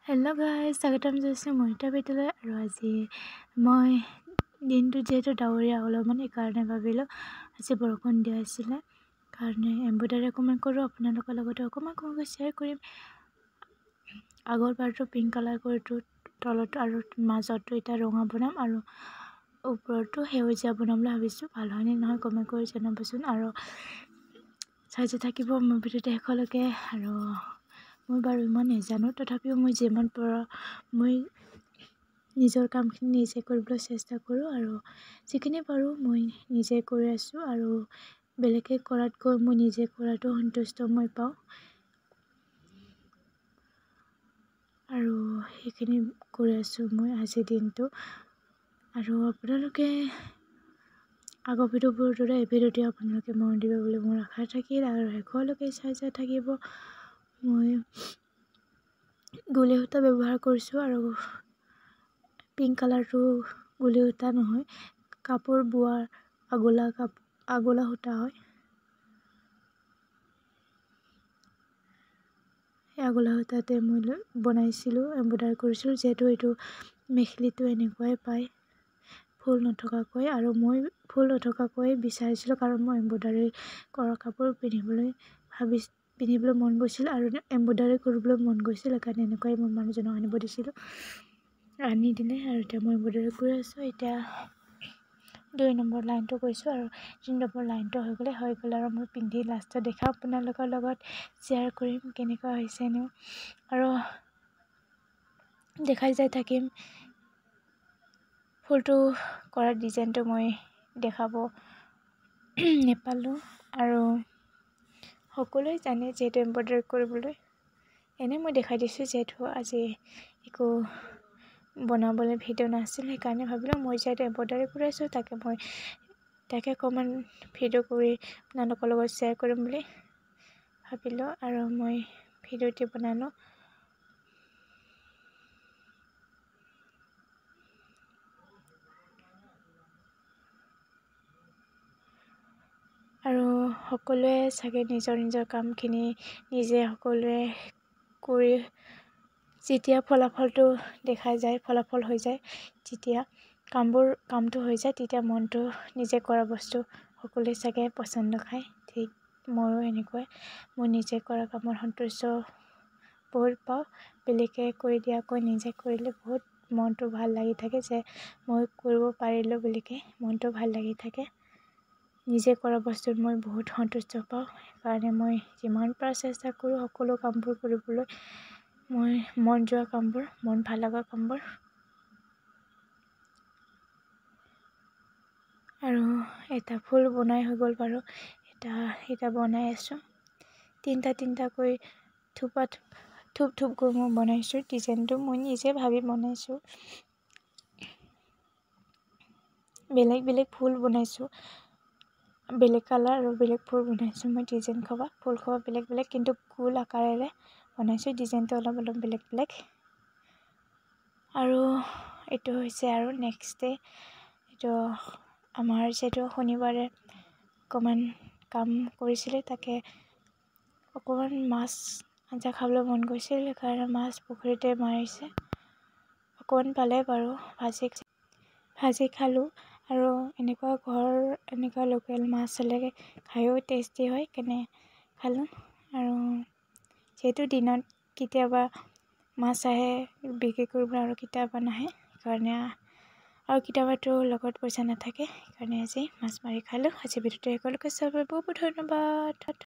Hello' guys, স্বাগতম জনাইছোঁ মৰিতা বিদ্যালয়। আৰু আজি মই দিনটো যিহেতু ডাৱৰীয়া অলপমান সেইকাৰণে ভাবিলোঁ আজি বৰষুণ দিয়া আছিলে কাৰণে এম্ব্ৰইডাৰী অকণমান কৰোঁ, আপোনালোকৰ লগতে অকণমান শ্বেয়াৰ কৰিম। আগৰ পাৰ্টটো পিংক কালাৰ কৰিছোঁ তলত আৰু মাজতো এতিয়া ৰঙা বনাম আৰু ওপৰতো সেউজীয়া বনাম বুলি ভাবিছোঁ। ভাল হয়নে নহয় কমেণ্ট কৰি জনাবচোন আৰু চাই থাকিব মোৰ ভিডিঅ'টো শেষলৈকে। আৰু মই বাৰু ইমান নাজানো, তথাপিও মই যিমান পাৰোঁ মই নিজৰ কামখিনি নিজে কৰিবলৈ চেষ্টা কৰোঁ আৰু যিখিনি পাৰোঁ মই নিজে কৰি আছোঁ আৰু বেলেগে কৰাতকৈ মই নিজে কৰাটো সন্তুষ্ট মই পাওঁ আৰু সেইখিনি কৰি আছোঁ মই আজিৰ দিনটো। আৰু আপোনালোকে আগৰ ভিডিঅ'বোৰৰ দৰে এই ভিডিঅ'টো আপোনালোকে মন দিব বুলি মোৰ আশা থাকিল আৰু শেষলৈকে চাই থাকিব। মই গুলি সূতা ব্যৱহাৰ কৰিছোঁ আৰু পিংক কালাৰটো গুলি সূতা নহয়, কাপোৰ বোৱাৰ আগলা সূতা হয়। সেই আগলা সূতাতে মই বনাইছিলোঁ, এম্ব্ৰইডাৰী কৰিছিলোঁ। যিহেতু এইটো মেখেলিটো এনেকুৱাই পায় ফুল নথকাকৈ, আৰু মই ফুল নথকাকৈ বিচাৰিছিলোঁ কাৰণ মই এম্ব্ৰইডাৰী কৰা কাপোৰ পিন্ধিবলৈ মন গৈছিল আৰু এম্ব্ৰইডাৰী কৰিবলৈ মন গৈছিল। সেইকাৰণে এনেকুৱাই মই মানুহজনক আনিব দিছিলোঁ, আনি দিলে আৰু এতিয়া মই এম্ব্ৰইডাৰী কৰি আছোঁ। এতিয়া 2 নম্বৰ লাইনটো কৰিছোঁ আৰু 3 নম্বৰ লাইনটো হৈ গ'ল আৰু মই পিন্ধি লাষ্টত দেখাম, আপোনালোকৰ লগত শ্বেয়াৰ কৰিম কেনেকুৱা হৈছেনো আৰু দেখাই যাই থাকিম। ফুলটো কৰা ডিজাইনটো মই দেখাব নেপালোঁ আৰু সকলোৱে জানে যিহেতু এম্ব্ৰইডাৰী কৰিবলৈ এনেই মই দেখাই দিছোঁ। যিহেতু আজি একো বনাবলৈ ভিডিঅ' নাছিল সেইকাৰণে ভাবিলোঁ মই যিহেতু এম্ব্ৰইডাৰী কৰি আছোঁ তাকে অকণমান ভিডিঅ' কৰি আপোনালোকৰ লগত শ্বেয়াৰ কৰিম বুলি ভাবিলোঁ আৰু মই ভিডিঅ'টি বনালোঁ। আৰু সকলোৱে চাগে নিজৰ কামখিনি নিজে সকলোৱে কৰি যেতিয়া ফলাফলটো দেখা যায়, ফলাফল হৈ যায়, যেতিয়া কামটো হৈ যায় তেতিয়া মনটো নিজে কৰা বস্তু সকলোৱে চাগে পচন্দ খায়। ঠিক ময়ো এনেকুৱাই, মই নিজে কৰা কামত সন্তুষ্ট বহুত পাওঁ। বেলেগে কৰি দিয়াকৈ নিজে কৰিলে বহুত মনটো ভাল লাগি থাকে যে মই কৰিব পাৰিলোঁ বুলিকে মনটো ভাল লাগি থাকে। নিজে কৰা বস্তুত মই বহুত সন্তুষ্ট পাওঁ, সেইকাৰণে মই যিমান পাৰোঁ চেষ্টা কৰোঁ সকলো কামবোৰ কৰিবলৈ, মই মন যোৱা কামবোৰ, মন ভাল লগা কামবোৰ। আৰু এটা ফুল বনাই হৈ গ'ল বাৰু, এটা বনাই আছোঁ। 3টাকৈ থোপকৈ মই বনাইছোঁ। ডিজাইনটো মই নিজে ভাবি বনাইছোঁ। বেলেগ ফুল বনাইছোঁ, বেলেগ কালাৰ আৰু বেলেগ ফুল বনাইছোঁ। মই ডিজাইন ফুল বেলেগ কিন্তু গোল আকাৰেৰে বনাইছোঁ। ডিজাইনটো অলপ বেলেগ আৰু এইটো হৈছে আৰু নেক্সট ডে। এইটো আমাৰ যিহেতু শনিবাৰে অকণমান কাম কৰিছিলে, তাকে অকণমান মাছ আঞ্জা খাবলৈ মন গৈছিল, সেইকাৰণে মাছ পুখুৰীতে মাৰিছে। অকণমান পালে বাৰু ভাজি খালোঁ আৰু এনেকুৱা লোকেল মাছ হ'লে খায়ো টেষ্টি হয় কেনে খালোঁ। আৰু যিহেতু দিনত কেতিয়াবা মাছ আহে বিক্ৰী কৰিবলৈ আৰু কেতিয়াবা নাহে, সেইকাৰণে আৰু কেতিয়াবাতো লগত পইচা নাথাকে, সেইকাৰণে আজি মাছ মাৰি খালোঁ। আজি ভিডিঅ'টো সকলোকে চাবলৈ বহুত ধন্যবাদ।